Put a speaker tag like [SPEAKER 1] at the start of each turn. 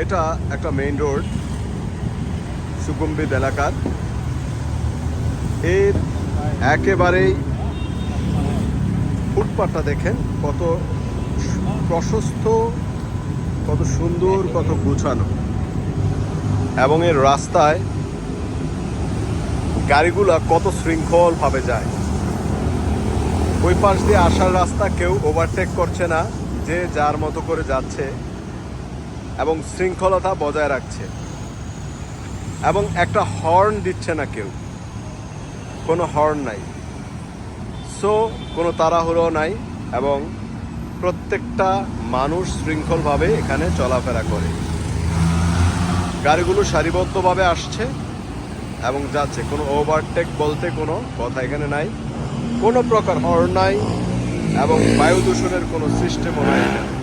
[SPEAKER 1] এটা একটা main road সুকুম্বিত এলাকার। এর একেবারেই ফুটপাথটা দেখেন কত প্রশস্ত, কত সুন্দর, কত গুছানো, এবং এর রাস্তায় গাড়িগুলা কত শৃঙ্খলভাবে যায়। ওই পাশ দিয়ে আসার রাস্তা কেউ ওভারটেক করছে না, যে যার মতো করে যাচ্ছে এবং শৃঙ্খলতা বজায় রাখছে, এবং একটা হর্ন দিচ্ছে না কেউ, কোনো হর্ন নাই। সো কোনো তাড়াহুড়ো নাই, এবং প্রত্যেকটা মানুষ শৃঙ্খলভাবে এখানে চলাফেরা করে। গাড়িগুলো সারিবদ্ধভাবে আসছে এবং যাচ্ছে, কোনো ওভারটেক বলতে কোনো কথা এখানে নাই, কোনো প্রকার হর্ন নাই, এবং বায়ু দূষণের কোনো সিস্টেমও নাই এখানে।